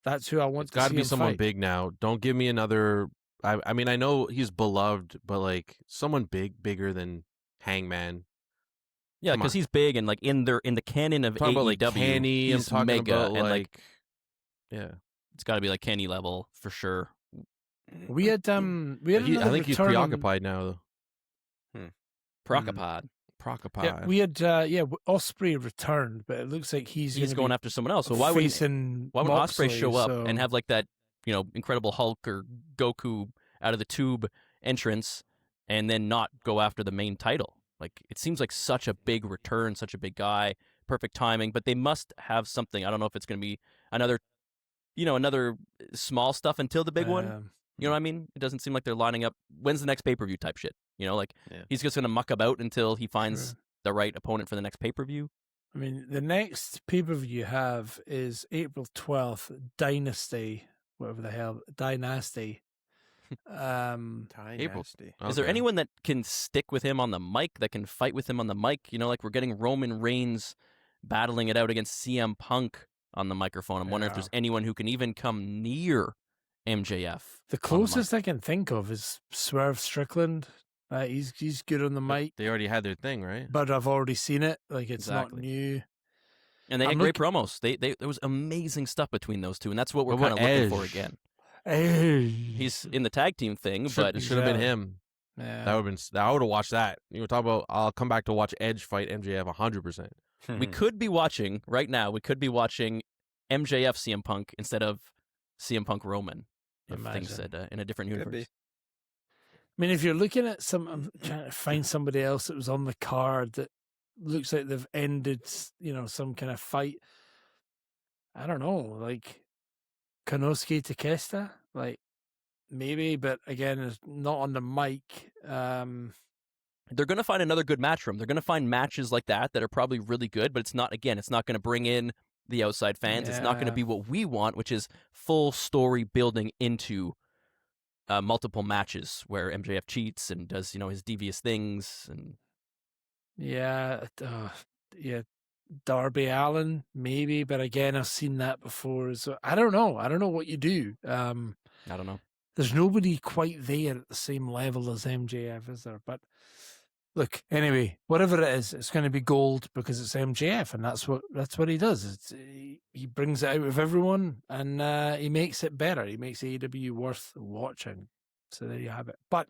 [SPEAKER 1] that's who I want
[SPEAKER 3] It's
[SPEAKER 1] to
[SPEAKER 3] got
[SPEAKER 1] see
[SPEAKER 3] to be
[SPEAKER 1] him
[SPEAKER 3] someone
[SPEAKER 1] fight?
[SPEAKER 3] big now. Don't give me another. I mean, I know he's beloved, but like someone bigger than Hangman.
[SPEAKER 2] Yeah,
[SPEAKER 3] Come
[SPEAKER 2] because
[SPEAKER 3] on.
[SPEAKER 2] he's big and like in the canon of
[SPEAKER 3] I'm talking about like
[SPEAKER 2] AEW,
[SPEAKER 3] Kenny. I'm
[SPEAKER 2] he's
[SPEAKER 3] talking
[SPEAKER 2] mega
[SPEAKER 3] about
[SPEAKER 2] and
[SPEAKER 3] like, yeah.
[SPEAKER 2] it's got to be like Kenny level for sure.
[SPEAKER 1] We had
[SPEAKER 3] I
[SPEAKER 1] another
[SPEAKER 3] think he's
[SPEAKER 1] return on-
[SPEAKER 3] preoccupied now.
[SPEAKER 2] Procopod.
[SPEAKER 3] Preoccupied.
[SPEAKER 1] we had Osprey returned, but it looks like he's
[SPEAKER 2] Going
[SPEAKER 1] be
[SPEAKER 2] after someone else. So why would Osprey show up and have like that, Incredible Hulk or Goku out of the tube entrance and then not go after the main title? Like, it seems like such a big return, such a big guy, perfect timing, but they must have something. I don't know if it's going to be another small stuff until the big one. You know what I mean? It doesn't seem like they're lining up. When's the next pay-per-view type shit? He's just going to muck about until he finds the right opponent for the next pay-per-view.
[SPEAKER 1] I mean, the next pay-per-view you have is April 12th, Dynasty, whatever the hell, Dynasty.
[SPEAKER 3] April.
[SPEAKER 2] Is there anyone that can stick with him on the mic, that can fight with him on the mic? Like we're getting Roman Reigns battling it out against CM Punk on the microphone. I'm wondering if there's anyone who can even come near MJF.
[SPEAKER 1] The closest I can think of is Swerve Strickland. He's good on the mic.
[SPEAKER 3] They already had their thing, right?
[SPEAKER 1] But I've already seen it. Like, it's
[SPEAKER 2] Exactly.
[SPEAKER 1] not new.
[SPEAKER 2] And they had great promos. There was amazing stuff between those two, and that's what we're
[SPEAKER 3] What
[SPEAKER 2] kind of
[SPEAKER 3] about
[SPEAKER 2] looking for
[SPEAKER 3] Edge?
[SPEAKER 2] again.
[SPEAKER 1] He's
[SPEAKER 2] He's in the tag team thing, but
[SPEAKER 3] It should have been him.
[SPEAKER 1] Yeah.
[SPEAKER 3] That would have been. I would have watched that. You were talking about. I'll come back to watch Edge fight MJF 100%.
[SPEAKER 2] we could be watching right now. We could be watching MJF CM Punk instead of CM Punk Roman. If things said in a different universe.
[SPEAKER 1] I mean, if you're looking at I'm trying to find somebody else that was on the card that looks like they've ended, some kind of fight. I don't know, like Konosuke Takeshita, like maybe, but again, it's not on the mic.
[SPEAKER 2] They're going to find another good match for him. They're going to find matches like that are probably really good, but it's not going to bring in the outside fans. It's not going to be what we want, which is full story building into multiple matches where MJF cheats and does, his devious things. And
[SPEAKER 1] Darby Allin, maybe, but again, I've seen that before. So I don't know. I don't know what you do.
[SPEAKER 2] I don't know.
[SPEAKER 1] There's nobody quite there at the same level as MJF, is there? But look, anyway, whatever it is, it's going to be gold because it's MJF, and that's what he does. He brings it out of everyone, and he makes it better. He makes AEW worth watching. So there you have it. But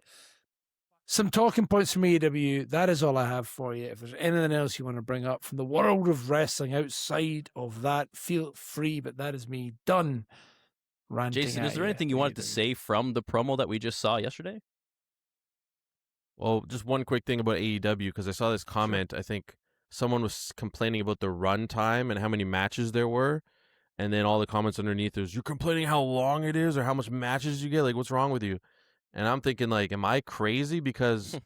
[SPEAKER 1] some talking points from AEW. That is all I have for you. If there's anything else you want to bring up from the world of wrestling outside of that, feel free. But that is me done. Ranting.
[SPEAKER 2] Jason, is there anything you wanted to say from the promo that we just saw yesterday?
[SPEAKER 3] Well, just one quick thing about AEW, because I saw this comment. I think someone was complaining about the run time and how many matches there were. And then all the comments underneath is, you're complaining how long it is or how much matches you get? Like, what's wrong with you? And I'm thinking, like, am I crazy? Because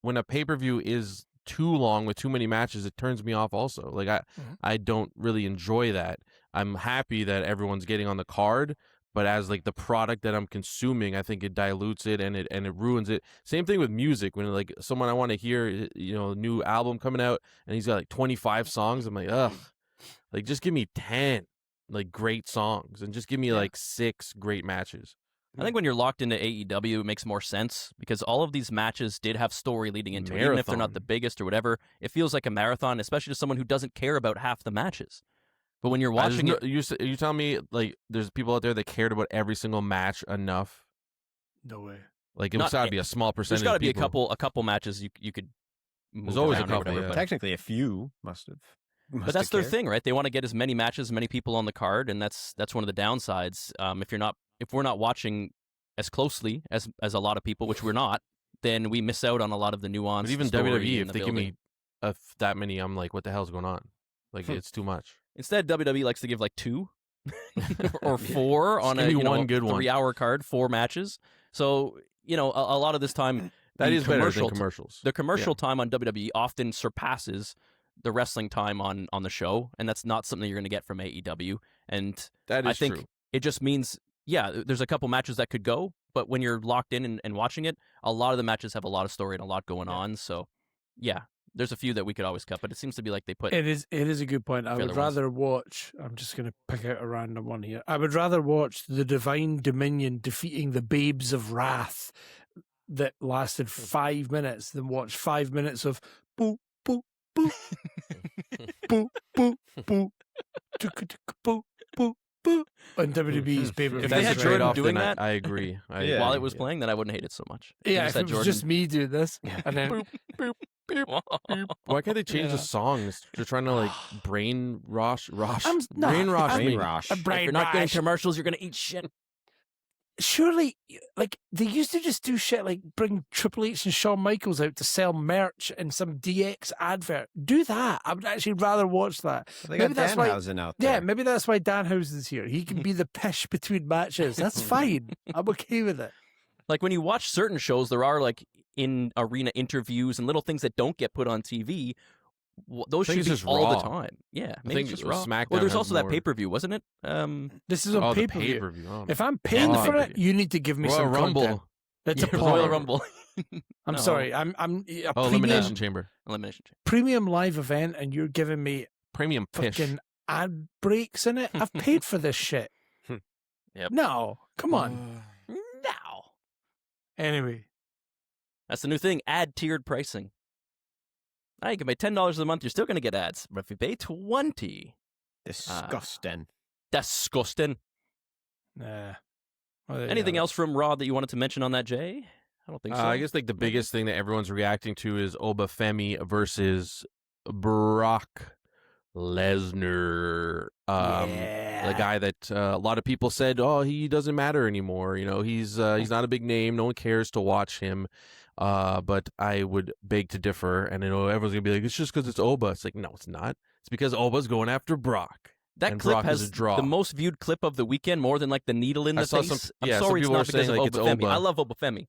[SPEAKER 3] when a pay-per-view is too long with too many matches, it turns me off also. Like, I don't really enjoy that. I'm happy that everyone's getting on the card, but as like the product that I'm consuming, I think it dilutes it and it ruins it. Same thing with music. When like someone I want to hear, a new album coming out and he's got like 25 songs, I'm like, ugh. Like, just give me 10 like great songs and just give me like 6 great matches.
[SPEAKER 2] I think when you're locked into AEW, it makes more sense because all of these matches did have story leading into it. Even if they're not the biggest or whatever, it feels like a marathon, especially to someone who doesn't care about half the matches. But when you're watching
[SPEAKER 3] you tell me like there's people out there that cared about every single match enough?
[SPEAKER 1] No way.
[SPEAKER 3] Like, it's got to be a small percentage.
[SPEAKER 2] There's got to be
[SPEAKER 3] a
[SPEAKER 2] couple matches you could.
[SPEAKER 3] There's always a couple.
[SPEAKER 2] Whatever,
[SPEAKER 3] Yeah.
[SPEAKER 4] Technically, a few must have.
[SPEAKER 2] But that's their thing, right? They want to get as many matches, as many people on the card, and that's one of the downsides. If we're not watching as closely as a lot of people, which we're not, then we miss out on a lot of the nuance.
[SPEAKER 3] But even WWE, if they give me that many, I'm like, what the hell's going on? Like, it's too much.
[SPEAKER 2] Instead, WWE likes to give like 2 or 4 on a
[SPEAKER 3] one good
[SPEAKER 2] 3-hour card, 4 matches. So a lot of this time
[SPEAKER 3] that is better than commercials.
[SPEAKER 2] The commercial time on WWE often surpasses the wrestling time on the show, and that's not something you're going to get from AEW. And
[SPEAKER 3] that is
[SPEAKER 2] I think
[SPEAKER 3] true.
[SPEAKER 2] It just means, there's a couple matches that could go, but when you're locked in and watching it, a lot of the matches have a lot of story and a lot going on. So, There's a few that we could always cut, but it seems to be like they put.
[SPEAKER 1] It is a good point. I would
[SPEAKER 2] Filler
[SPEAKER 1] rather watch. I'm just going to pick out a random one here. I would rather watch the Divine Dominion defeating the Babes of Wrath that lasted 5 minutes than watch 5 minutes of boo boo boo boo boo boo boo boo boo on WWE's pay per view.
[SPEAKER 2] If they had
[SPEAKER 3] straight
[SPEAKER 2] Jordan
[SPEAKER 3] off,
[SPEAKER 2] doing
[SPEAKER 3] then
[SPEAKER 2] that-
[SPEAKER 3] I agree.
[SPEAKER 2] While it was playing, then I wouldn't hate it so much.
[SPEAKER 1] Yeah,
[SPEAKER 2] Just
[SPEAKER 1] if
[SPEAKER 2] had
[SPEAKER 1] it was
[SPEAKER 2] Jordan-
[SPEAKER 1] just me doing this, and then
[SPEAKER 2] Boop, boop, boop.
[SPEAKER 3] Why can't they change
[SPEAKER 1] Yeah.
[SPEAKER 3] the songs? They're trying to like brain rosh me.
[SPEAKER 1] Brain
[SPEAKER 4] Rosh.
[SPEAKER 1] a
[SPEAKER 2] If
[SPEAKER 1] brain
[SPEAKER 2] you're not getting
[SPEAKER 1] rash.
[SPEAKER 2] commercials, you're gonna eat shit.
[SPEAKER 1] Surely, like they used to just do shit like bring Triple H and Shawn Michaels out to sell merch in some DX advert. Do that. I would actually rather watch that.
[SPEAKER 4] They
[SPEAKER 1] Maybe
[SPEAKER 4] got
[SPEAKER 1] that's why-
[SPEAKER 4] Danhausen out there.
[SPEAKER 1] Yeah, maybe that's why Danhausen's here. He can be the pish between matches. That's fine. I'm okay with it.
[SPEAKER 2] Like when you watch certain shows, there are like in arena interviews and little things that don't get put on TV. Those
[SPEAKER 3] I think
[SPEAKER 2] should
[SPEAKER 3] it's
[SPEAKER 2] be
[SPEAKER 3] just
[SPEAKER 2] all the
[SPEAKER 3] Raw.
[SPEAKER 2] time. Yeah,
[SPEAKER 3] I
[SPEAKER 2] maybe
[SPEAKER 3] think
[SPEAKER 2] it's just Raw.
[SPEAKER 3] SmackDown
[SPEAKER 2] Well, there's
[SPEAKER 3] has
[SPEAKER 2] also that
[SPEAKER 3] more.
[SPEAKER 2] pay-per-view, wasn't it?
[SPEAKER 1] This is on
[SPEAKER 3] Oh, the
[SPEAKER 1] pay-per-view.
[SPEAKER 3] pay-per-view. Oh,
[SPEAKER 1] If I'm paying
[SPEAKER 2] Yeah,
[SPEAKER 1] for it,
[SPEAKER 2] pay-per-view.
[SPEAKER 1] you need to give me
[SPEAKER 3] Royal
[SPEAKER 1] some
[SPEAKER 3] Rumble.
[SPEAKER 1] content. That's
[SPEAKER 2] Yeah,
[SPEAKER 1] a
[SPEAKER 2] Royal
[SPEAKER 1] Royal
[SPEAKER 2] Rumble.
[SPEAKER 1] I'm
[SPEAKER 2] No.
[SPEAKER 1] sorry. I'm a
[SPEAKER 3] Oh,
[SPEAKER 1] premium,
[SPEAKER 3] Elimination Chamber.
[SPEAKER 2] Elimination Chamber.
[SPEAKER 1] premium live event, and you're giving me
[SPEAKER 3] Premium fish.
[SPEAKER 1] fucking ad breaks in it. I've paid for this shit.
[SPEAKER 2] Yep.
[SPEAKER 1] No, come on.
[SPEAKER 2] Now.
[SPEAKER 1] Anyway,
[SPEAKER 2] That's the new thing, ad-tiered pricing. Now you can pay $10 a month, you're still going to get ads. But if you pay $20,
[SPEAKER 4] Disgusting.
[SPEAKER 2] disgusting.
[SPEAKER 1] nah. Well, there you
[SPEAKER 2] Anything
[SPEAKER 1] have it.
[SPEAKER 2] else from Raw that you wanted to mention on that, Jay? I don't think so.
[SPEAKER 3] I guess like the biggest thing that everyone's reacting to is Obafemi versus Brock Lesnar. The guy that a lot of people said, oh, he doesn't matter anymore. You know, he's not a big name. No one cares to watch him. But I would beg to differ. And I know everyone's gonna be like, it's just because it's Oba. It's like, no, it's not. It's because Oba's going after Brock.
[SPEAKER 2] That
[SPEAKER 3] and
[SPEAKER 2] clip
[SPEAKER 3] Brock is
[SPEAKER 2] has
[SPEAKER 3] a draw.
[SPEAKER 2] the most viewed clip of the weekend, more than like the needle in
[SPEAKER 3] I
[SPEAKER 2] the
[SPEAKER 3] saw
[SPEAKER 2] face.
[SPEAKER 3] some-
[SPEAKER 2] I'm
[SPEAKER 3] yeah, some
[SPEAKER 2] sorry, it's
[SPEAKER 3] people
[SPEAKER 2] not
[SPEAKER 3] are
[SPEAKER 2] because
[SPEAKER 3] saying,
[SPEAKER 2] of
[SPEAKER 3] like, it's
[SPEAKER 2] Obafemi.
[SPEAKER 3] Oba.
[SPEAKER 2] I love Obafemi,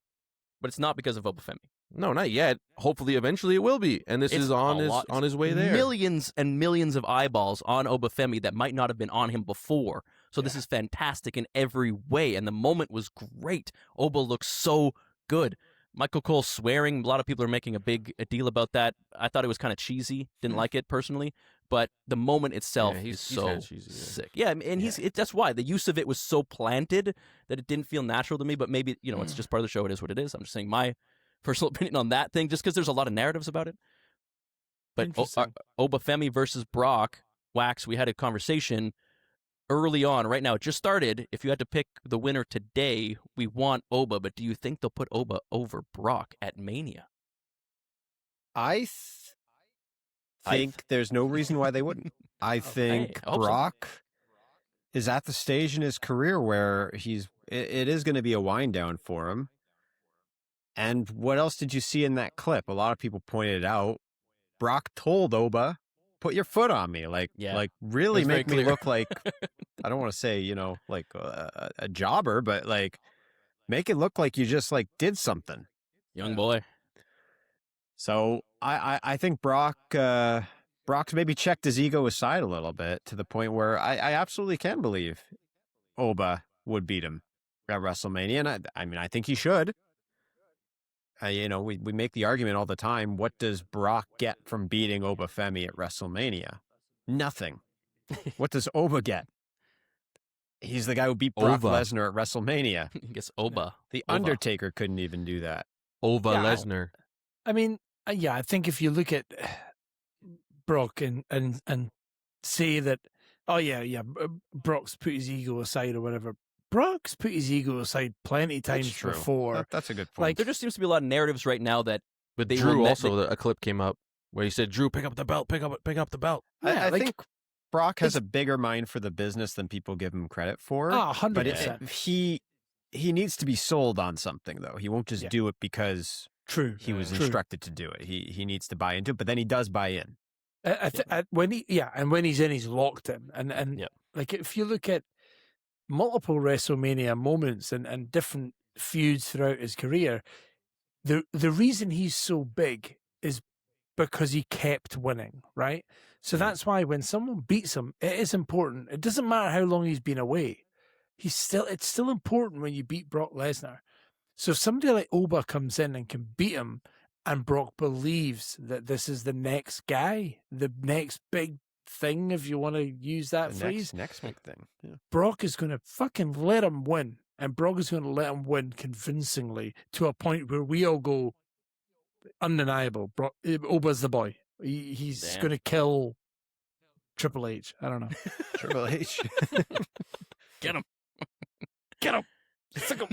[SPEAKER 2] but it's not because of Obafemi.
[SPEAKER 3] No, not yet. Hopefully, eventually it will be. And this
[SPEAKER 2] It's
[SPEAKER 3] is on
[SPEAKER 2] a
[SPEAKER 3] his
[SPEAKER 2] lot.
[SPEAKER 3] on his way there.
[SPEAKER 2] Millions and millions of eyeballs on Obafemi that might not have been on him before. So this is fantastic in every way, and the moment was great. Oba looks so good. Michael Cole swearing. A lot of people are making a deal about that. I thought it was kind of cheesy. Didn't like it personally, but the moment itself
[SPEAKER 3] Yeah,
[SPEAKER 2] is
[SPEAKER 3] he's
[SPEAKER 2] so
[SPEAKER 3] kinda cheesy, yeah.
[SPEAKER 2] sick. Yeah, and that's why the use of it was so planted that it didn't feel natural to me. But maybe it's just part of the show. It is what it is. I'm just saying my personal opinion on that thing, just because there's a lot of narratives about it. But
[SPEAKER 1] Interesting.
[SPEAKER 2] Obafemi versus Brock, Wax, we had a conversation early on. Right now, it just started. If you had to pick the winner today, we want Oba, but do you think they'll put Oba over Brock at Mania?
[SPEAKER 4] I think there's no reason why they wouldn't. I think
[SPEAKER 2] I hope so.
[SPEAKER 4] Brock is at the stage in his career where it is going to be a wind down for him. And what else did you see in that clip? A lot of people pointed out Brock told Oba, "Put your foot on me," like really
[SPEAKER 2] That's very
[SPEAKER 4] make me
[SPEAKER 2] clear.
[SPEAKER 4] look like I don't want to say like a jobber, but like make it look like you just like did something.
[SPEAKER 2] Young boy.
[SPEAKER 4] So I think Brock's maybe checked his ego aside a little bit to the point where I absolutely can believe Oba would beat him at WrestleMania, and I mean I think he should. We make the argument all the time. What does Brock get from beating Obafemi at WrestleMania? Nothing. What does Oba get? He's the guy who beat Brock
[SPEAKER 3] Ova.
[SPEAKER 4] Lesnar at WrestleMania.
[SPEAKER 2] I guess Oba.
[SPEAKER 4] The
[SPEAKER 2] Ova.
[SPEAKER 4] Undertaker couldn't even do that.
[SPEAKER 3] Ova
[SPEAKER 1] Yeah.
[SPEAKER 3] Lesnar.
[SPEAKER 1] I mean, yeah, I think if you look at Brock and say that, oh yeah, Brock's put his ego aside or whatever. Brock's put his ego aside plenty of times
[SPEAKER 4] That's true.
[SPEAKER 1] before.
[SPEAKER 4] That's a good point.
[SPEAKER 1] Like,
[SPEAKER 2] There just seems to be a lot of narratives right now that
[SPEAKER 3] But
[SPEAKER 2] they
[SPEAKER 3] Drew
[SPEAKER 2] will
[SPEAKER 3] also, a clip came up where he said, "Drew, pick up the belt, pick up the belt."
[SPEAKER 1] yeah,
[SPEAKER 4] I
[SPEAKER 1] like,
[SPEAKER 4] think Brock has a bigger mind for the business than people give him credit for.
[SPEAKER 1] 100%.
[SPEAKER 4] But he needs to be sold on something, though. He won't just
[SPEAKER 1] Yeah.
[SPEAKER 4] do it because
[SPEAKER 1] True.
[SPEAKER 4] he was
[SPEAKER 1] True.
[SPEAKER 4] instructed to do it. He needs to buy into it, but then he does buy in.
[SPEAKER 1] When he's in, he's locked in. And
[SPEAKER 2] Yep.
[SPEAKER 1] like if you look at multiple WrestleMania moments and different feuds throughout his career, the reason he's so big is because he kept winning, right? So that's why when someone beats him, it is important. It doesn't matter how long he's been away. It's still important when you beat Brock Lesnar. So if somebody like Oba comes in and can beat him And Brock believes that this is the next guy, the next big thing, if you want to use that
[SPEAKER 4] The
[SPEAKER 1] phrase.
[SPEAKER 4] next big thing. Yeah.
[SPEAKER 1] Brock is going to fucking let him win. And Brock is going to let him win convincingly to a point where we all go, undeniable. Brock, Oba's the boy. He's going to kill Triple H. I don't know.
[SPEAKER 4] Triple H.
[SPEAKER 2] Get him.
[SPEAKER 1] Get him. Sick him.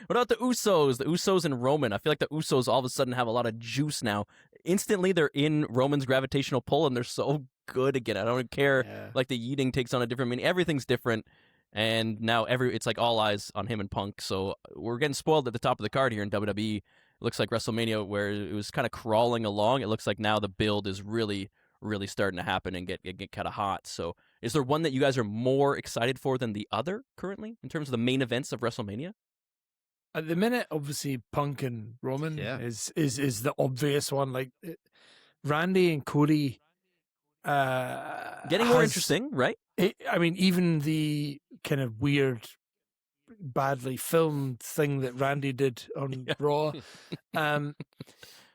[SPEAKER 2] What about the Usos? The Usos and Roman. I feel like the Usos all of a sudden have a lot of juice now. Instantly, they're in Roman's gravitational pull, and they're so good again. I don't care.
[SPEAKER 1] Yeah.
[SPEAKER 2] Like the yeeting takes on a different meaning. Everything's different. And now it's like all eyes on him and Punk. So we're getting spoiled at the top of the card here in WWE. It looks like WrestleMania, where it was kind of crawling along. It looks like now the build is really, really starting to happen and get kind of hot. So is there one that you guys are more excited for than the other currently in terms of the main events of WrestleMania?
[SPEAKER 1] At the minute, obviously, Punk and Roman is the obvious one. Like Randy and Cody,
[SPEAKER 2] getting more interesting, right?
[SPEAKER 1] Even the kind of weird, badly filmed thing that Randy did on Raw.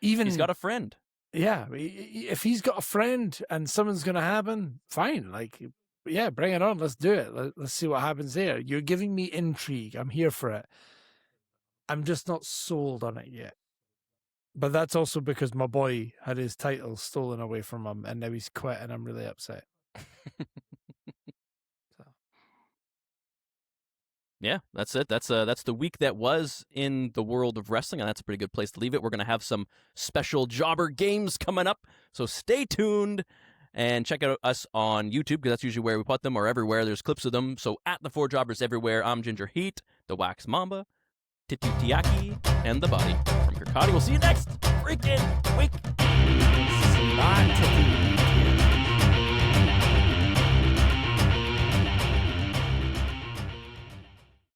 [SPEAKER 1] Even
[SPEAKER 2] he's got a friend.
[SPEAKER 1] Yeah, if he's got a friend and something's going to happen, fine. Like, yeah, bring it on. Let's do it. Let's see what happens there. You're giving me intrigue. I'm here for it. I'm just not sold on it yet. But that's also because my boy had his title stolen away from him, and now he's quit, and I'm really upset.
[SPEAKER 2] Yeah, that's it. That's the week that was in the world of wrestling, and that's a pretty good place to leave it. We're going to have some special jobber games coming up, so stay tuned and check out us on YouTube, because that's usually where we put them, or everywhere. There's clips of them. So at the Four Jobbers everywhere, I'm Ginger Heat, the Wax Mamba, Titutiaki, and the Body. From Kirkcaldy, we'll see you next freaking week.
[SPEAKER 1] Bye, Titty.